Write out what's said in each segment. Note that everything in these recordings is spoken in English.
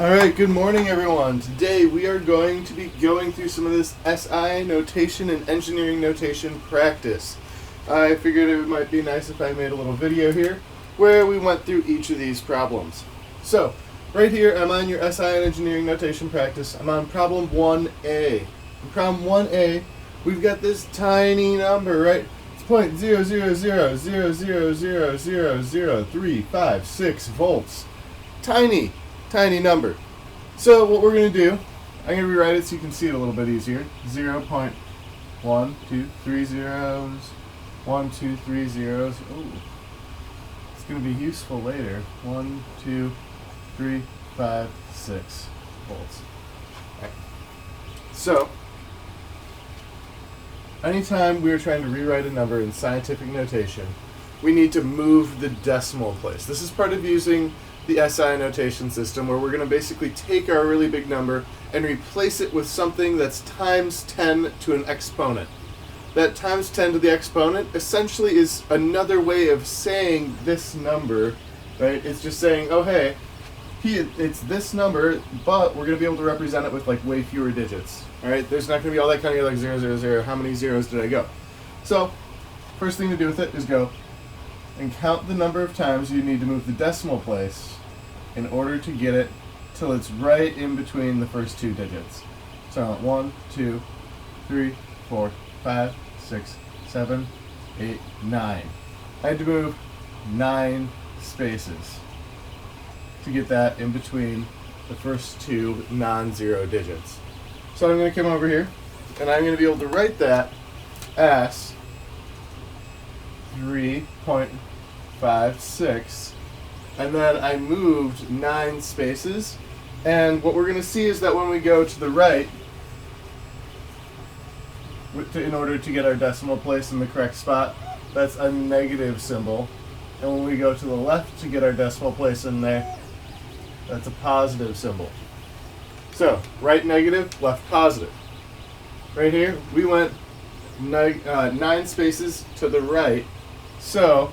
Alright, good morning everyone. Today we are going to be going through some of this SI notation and engineering notation practice. I figured it might be nice if I made a little video here where we went through each of these problems. So, right here I'm on your SI and engineering notation practice. I'm on problem 1A. In problem 1A, we've got this tiny number, right? It's 0.00000000356 volts. Tiny number. So what we're going to do, I'm going to rewrite it so you can see it a little bit easier. 0.123 zeros, 1, 2, 3 zeros. Ooh, it's going to be useful later. 1, 2, 3, 5, 6 volts. Right. So, anytime we're trying to rewrite a number in scientific notation, we need to move the decimal place. This is part of using the SI notation system, where we're going to basically take our really big number and replace it with something that's times 10 to an exponent. That times 10 to the exponent essentially is another way of saying this number, right? It's just saying, oh hey, it's this number, but we're going to be able to represent it with like way fewer digits. All right, there's not going to be all that kind of like 0, 0, 0, how many zeros did I go? So, first thing to do with it is go and count the number of times you need to move the decimal place in order to get it till it's right in between the first two digits. So 1, 2, 3, 4, 5, 6, 7, 8, 9. I had to move 9 spaces to get that in between the first two non-zero digits. So I'm going to come over here and I'm going to be able to write that as 3.56, and then I moved 9 spaces, and what we're going to see is that when we go to the right, in order to get our decimal place in the correct spot, that's a negative symbol, and when we go to the left to get our decimal place in there, that's a positive symbol. So, right negative, left positive. Right here, we went 9 spaces to the right, so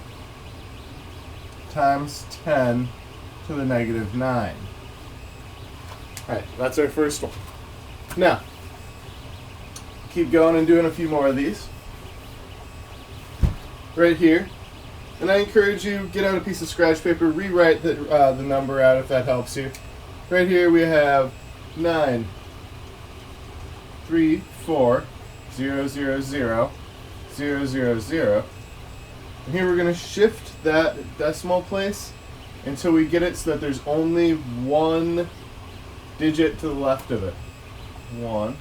times 10 to the negative 9. Alright, that's our first one. Now, keep going and doing a few more of these. Right here. And I encourage you, get out a piece of scratch paper, rewrite the number out if that helps you. Right here we have 9, 3, 4, 0, 0, 0, 0, 0, 0. And here we're going to shift that decimal place until we get it so that there's only one digit to the left of it. 1,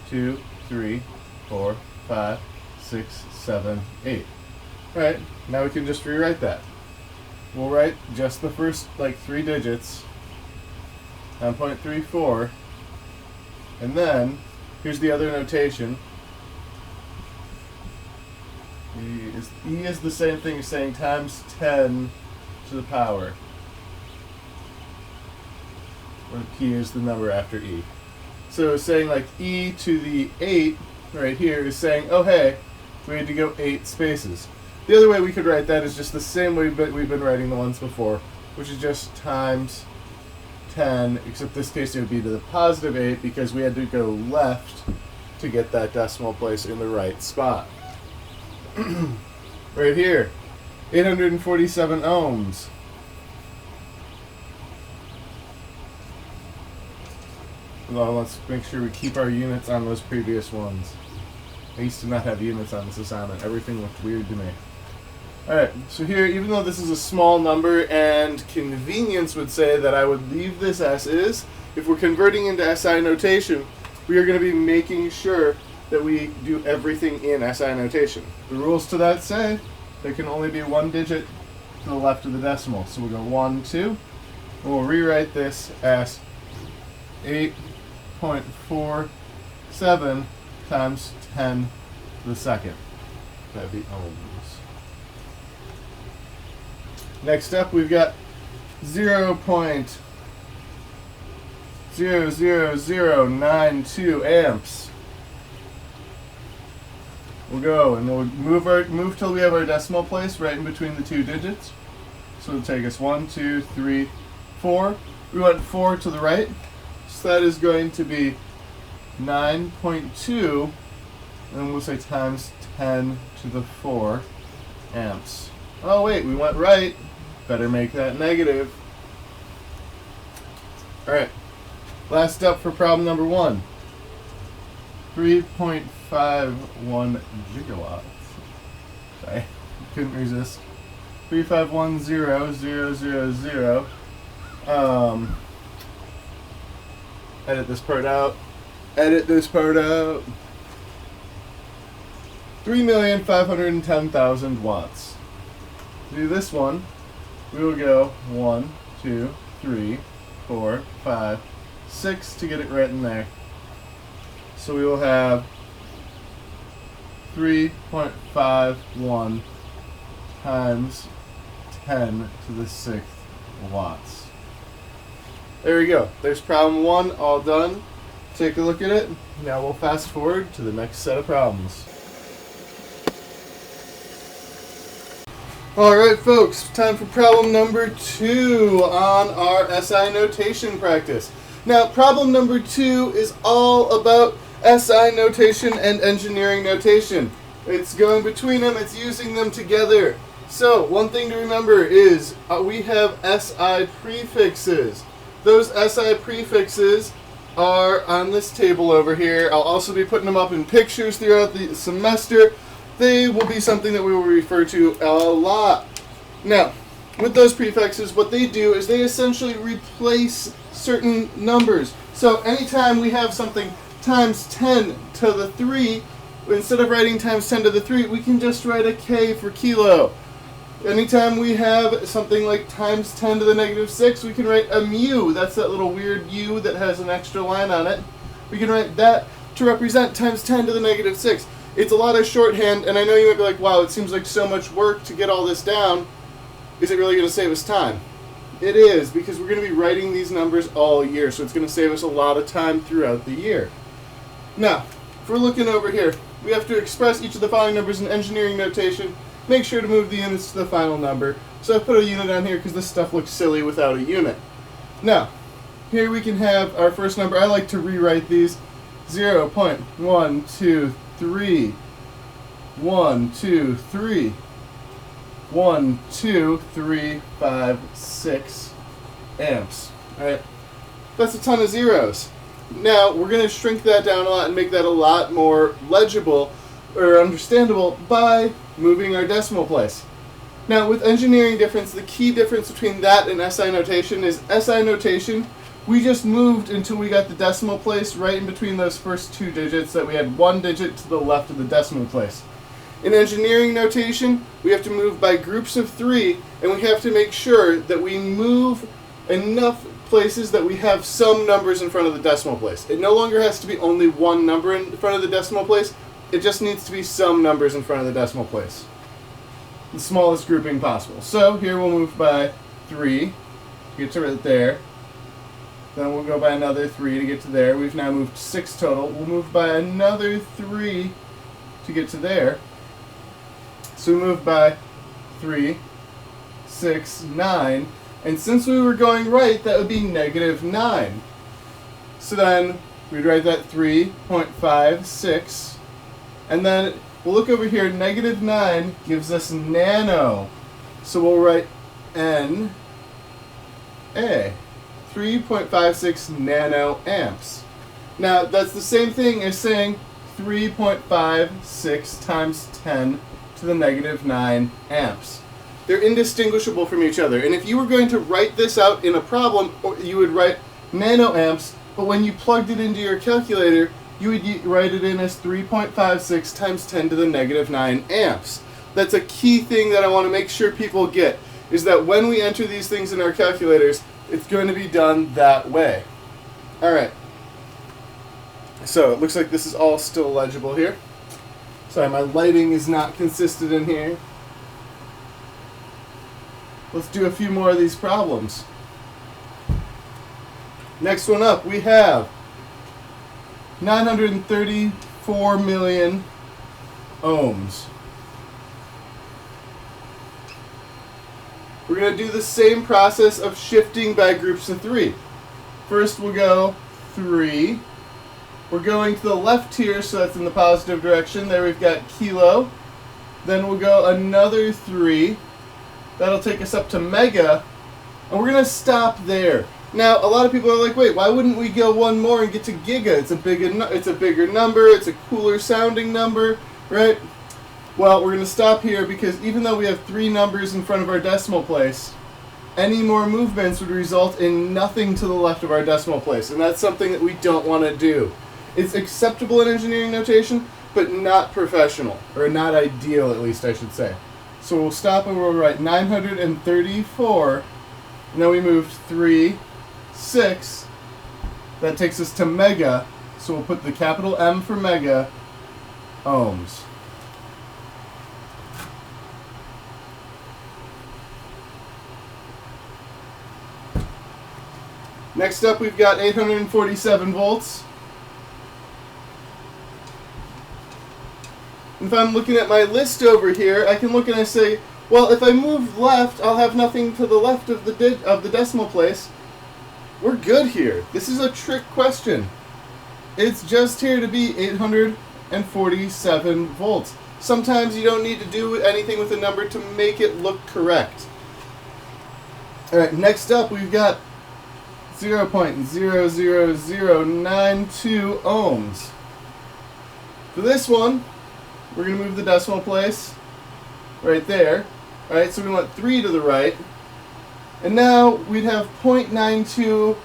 2, 3, 4, 5, 6, 7, 8. Alright, now we can just rewrite that. We'll write just the first 3 digits on 0.34, and then here's the other notation. E is the same thing as saying times 10 to the power. Where P is the number after E. So saying e to the 8 right here is saying, oh hey, we had to go 8 spaces. The other way we could write that is just the same way we've been writing the ones before, which is just times 10, except this case it would be to the positive 8 because we had to go left to get that decimal place in the right spot. Right here, 847 ohms. Well, let's make sure we keep our units on those previous ones. I used to not have units on this assignment. Everything looked weird to me. Alright, so here, even though this is a small number and convenience would say that I would leave this as is, if we're converting into SI notation, we are going to be making sure that we do everything in SI notation. The rules to that say there can only be one digit to the left of the decimal. So we'll go 1, 2, and we'll rewrite this as 8.47 times 10 to the second. That'd be ohms. Next up, we've got 0.00092 amps. We'll go and we'll move till we have our decimal place right in between the two digits. So it'll take us 1, 2, 3, 4. We went 4 to the right, so that is going to be 9.2, and then we'll say times 10 to the 4 amps. Oh wait, we went right. Better make that negative. Alright, last up for problem number 1. 3.51 gigawatts. Sorry, couldn't resist. 3510000. Edit this part out. Edit this part out. 3,510,000 watts. To do this one, we will go 1, 2, 3, 4, 5, 6 to get it right in there. So we will have 3.51 times 10 to the 6th watts. There we go. There's problem 1 all done. Take a look at it. Now we'll fast forward to the next set of problems. Alright folks, time for problem number 2 on our SI notation practice. Now problem number 2 is all about SI notation and engineering notation. It's going between them, it's using them together. So one thing to remember is we have SI prefixes. Those SI prefixes are on this table over here. I'll also be putting them up in pictures throughout the semester. They will be something that we will refer to a lot. Now, with those prefixes, what they do is they essentially replace certain numbers. So anytime we have something times 10 to the 3, instead of writing times 10 to the 3, we can just write a K for kilo. Anytime we have something like times 10 to the negative 6, we can write a mu. That's that little weird U that has an extra line on it. We can write that to represent times 10 to the negative 6. It's a lot of shorthand, and I know you might be like, wow, it seems like so much work to get all this down. Is it really going to save us time? It is, because we're going to be writing these numbers all year, so it's going to save us a lot of time throughout the year. Now, if we're looking over here, we have to express each of the following numbers in engineering notation. Make sure to move the units to the final number. So I put a unit on here because this stuff looks silly without a unit. Now, here we can have our first number. I like to rewrite these. 0.123, 123, 1, 2, 3, 5, 6 amps. Alright, that's a ton of zeros. Now, we're going to shrink that down a lot and make that a lot more legible or understandable by moving our decimal place. Now, with engineering difference, the key difference between that and SI notation is SI notation, we just moved until we got the decimal place right in between those first 2 digits, that we had 1 digit to the left of the decimal place. In engineering notation, we have to move by groups of 3, and we have to make sure that we move enough places that we have some numbers in front of the decimal place. It no longer has to be only one number in front of the decimal place, it just needs to be some numbers in front of the decimal place. The smallest grouping possible. So here we'll move by 3 to get to right there. Then we'll go by another 3 to get to there. We've now moved 6 total. We'll move by another 3 to get to there. So we move by 3, 6, 9. And since we were going right, that would be negative 9. So then we'd write that 3.56. And then we'll look over here. Negative 9 gives us nano. So we'll write N, A. 3.56 nanoamps. Now, that's the same thing as saying 3.56 times 10 to the negative 9 amps. They're indistinguishable from each other. And if you were going to write this out in a problem, you would write nanoamps, but when you plugged it into your calculator, you would write it in as 3.56 times 10 to the negative 9 amps. That's a key thing that I want to make sure people get, is that when we enter these things in our calculators, it's going to be done that way. Alright. So, it looks like this is all still legible here. Sorry, my lighting is not consistent in here. Let's do a few more of these problems. Next one up, we have 934 million ohms. we're going to do the same process of shifting by groups of 3. First we'll go 3. We're going to the left here, so that's in the positive direction. There we've got kilo. Then we'll go another 3. That'll take us up to mega. And we're going to stop there. Now, a lot of people are like, wait, why wouldn't we go one more and get to giga? It's a bigger number. It's a cooler sounding number, right? Well, we're going to stop here because even though we have 3 numbers in front of our decimal place, any more movements would result in nothing to the left of our decimal place. And that's something that we don't want to do. It's acceptable in engineering notation, but not professional, or not ideal at least, I should say. So we'll stop and we'll write 934, and then we moved 3, 6. That takes us to mega, so we'll put the capital M for mega, ohms. Next up, we've got 847 volts. If I'm looking at my list over here, I can look and I say, well, if I move left, I'll have nothing to the left of the decimal place. We're good here. This is a trick question. It's just here to be 847 volts. Sometimes you don't need to do anything with a number to make it look correct. All right, next up, we've got 0.00092 ohms. For this one, we're going to move the decimal place right there. All right, so we want 3 to the right. And now we'd have 0.92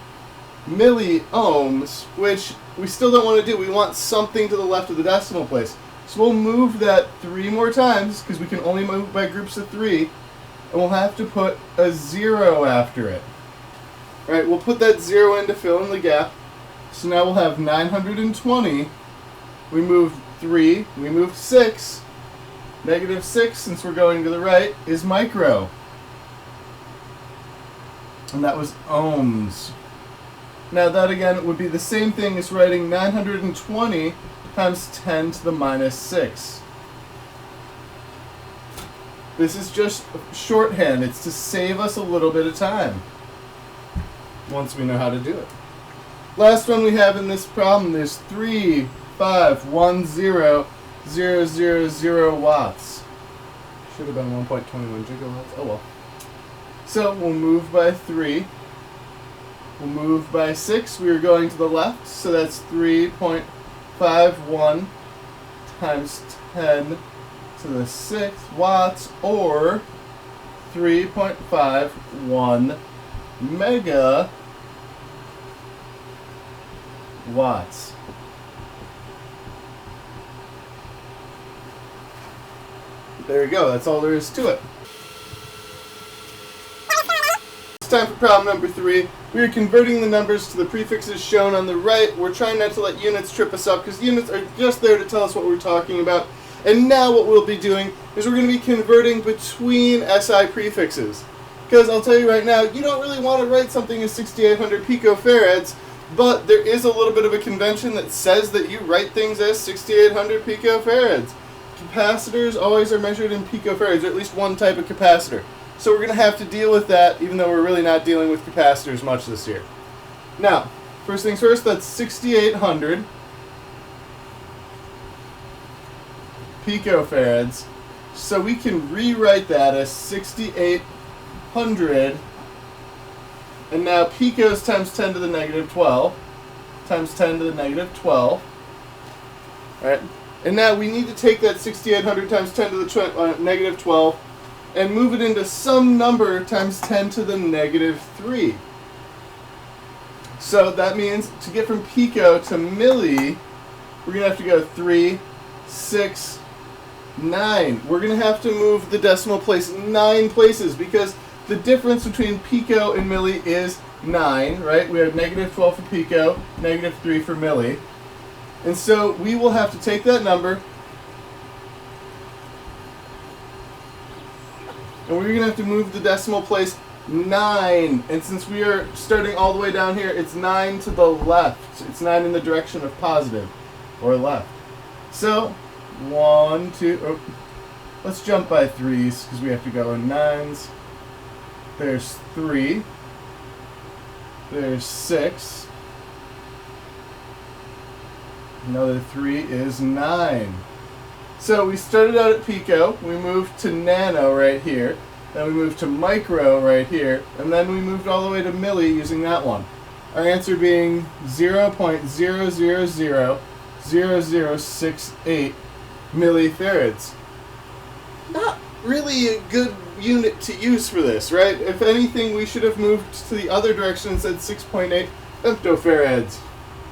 milliohms, which we still don't want to do. We want something to the left of the decimal place. So we'll move that 3 more times, because we can only move by groups of 3, and we'll have to put a 0 after it. All right, we'll put that 0 in to fill in the gap. So now we'll have 920. We moved 3, we moved 6. Negative 6, since we're going to the right, is micro. And that was ohms. Now that again would be the same thing as writing 920 times 10 to the minus 6. This is just shorthand. It's to save us a little bit of time once we know how to do it. Last one we have in this problem is 3510000 watts. Should have been 1.21 gigawatts. Oh well. So we'll move by 3. We'll move by 6. We are going to the left, so that's 3.51 times 10 to the 6th watts, or 3.51 mega watts. There you go. That's all there is to it. It's time for problem number 3. We are converting the numbers to the prefixes shown on the right. We're trying not to let units trip us up because units are just there to tell us what we're talking about. And now what we'll be doing is we're going to be converting between SI prefixes. Because I'll tell you right now, you don't really want to write something as 6800 picofarads, but there is a little bit of a convention that says that you write things as 6800 picofarads. Capacitors always are measured in picofarads, or at least one type of capacitor. So we're going to have to deal with that, even though we're really not dealing with capacitors much this year. Now, first things first, that's 6800 picofarads. So we can rewrite that as 6800, and now picos times 10 to the negative 12 times 10 to the negative 12. All right. And now we need to take that 6800 times 10 to the negative 12 and move it into some number times 10 to the negative 3. So that means to get from pico to milli, we're going to have to go 3, 6, 9. We're going to have to move the decimal place 9 places because the difference between pico and milli is 9, right? We have negative 12 for pico, negative 3 for milli. And so we will have to take that number, and we're going to have to move the decimal place 9. And since we are starting all the way down here, it's 9 to the left. It's 9 in the direction of positive, or left. So, 1, 2, let's jump by 3s, because we have to go in 9s. There's 3. There's 6. Another 3 is 9. So we started out at pico, we moved to nano right here, then we moved to micro right here, and then we moved all the way to milli using that one. Our answer being 0.0000068 millifarads. Not really a good unit to use for this, right? If anything, we should have moved to the other direction and said 6.8 femtofarads.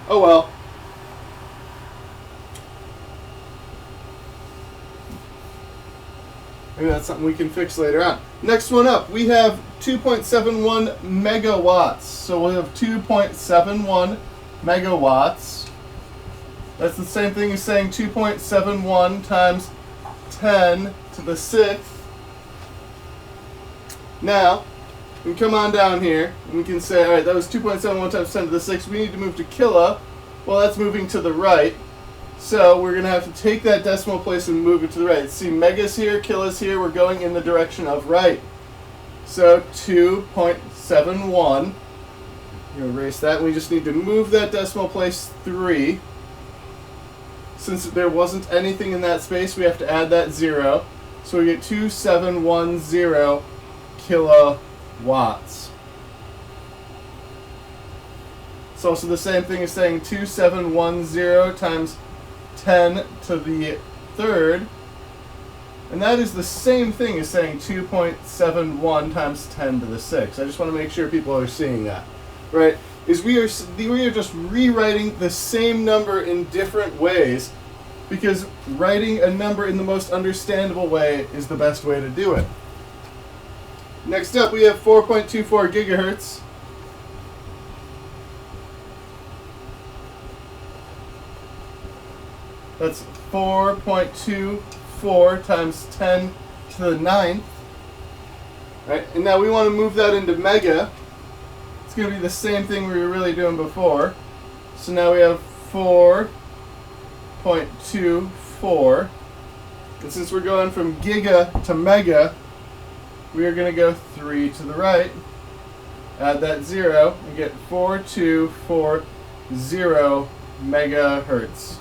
Oh well. Maybe that's something we can fix later on. Next one up, we have 2.71 megawatts. So we'll have 2.71 megawatts. That's the same thing as saying 2.71 times 10 to the 6th. Now, we can come on down here, and we can say, alright, that was 2.71 times 10 to the 6th. We need to move to kilo. Well, that's moving to the right. So we're going to have to take that decimal place and move it to the right. See, megas here, kilos here, we're going in the direction of right. So 2.71. You erase that. We just need to move that decimal place 3. Since there wasn't anything in that space, we have to add that 0. So we get 2710 kilowatts. It's also the same thing as saying 2710 times 10 to the 3rd. And that is the same thing as saying 2.71 times 10 to the 6th. I just want to make sure people are seeing that. Right? Is we are just rewriting the same number in different ways, because writing a number in the most understandable way is the best way to do it. Next up, we have 4.24 gigahertz. That's 4.24 times 10 to the 9th. Right? And now we want to move that into mega. It's going to be the same thing we were really doing before. So now we have 4.24. And since we're going from giga to mega, we are going to go 3 to the right. Add that 0 and get 4240 megahertz.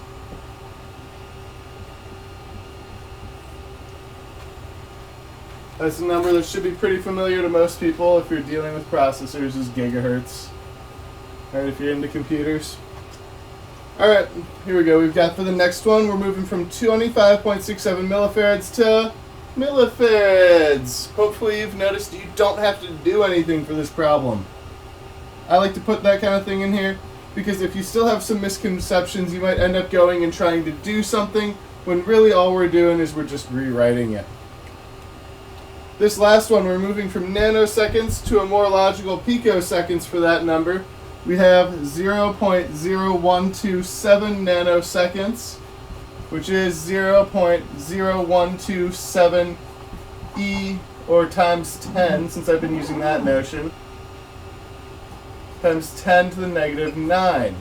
That's a number that should be pretty familiar to most people if you're dealing with processors, is gigahertz. Alright, if you're into computers. Alright, here we go. We've got for the next one, we're moving from 25.67 millifarads to millifarads. Hopefully you've noticed you don't have to do anything for this problem. I like to put that kind of thing in here because if you still have some misconceptions, you might end up going and trying to do something when really all we're doing is we're just rewriting it. This last one, we're moving from nanoseconds to a more logical picoseconds for that number. We have 0.0127 nanoseconds, which is 0.0127 e, or times 10, since I've been using that notion, times 10 to the negative 9.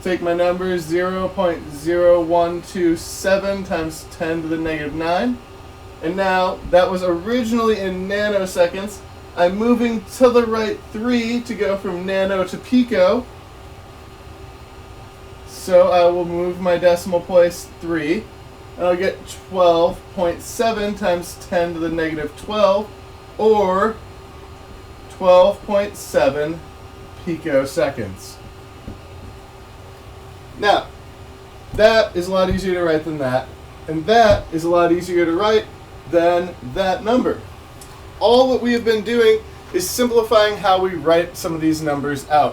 Take my numbers, 0.0127 times 10 to the negative 9. And now, that was originally in nanoseconds. I'm moving to the right 3 to go from nano to pico. So I will move my decimal place 3. And I'll get 12.7 times 10 to the negative 12, or 12.7 picoseconds. Now, that is a lot easier to write than that. And that is a lot easier to write than that number. All that we have been doing is simplifying how we write some of these numbers out.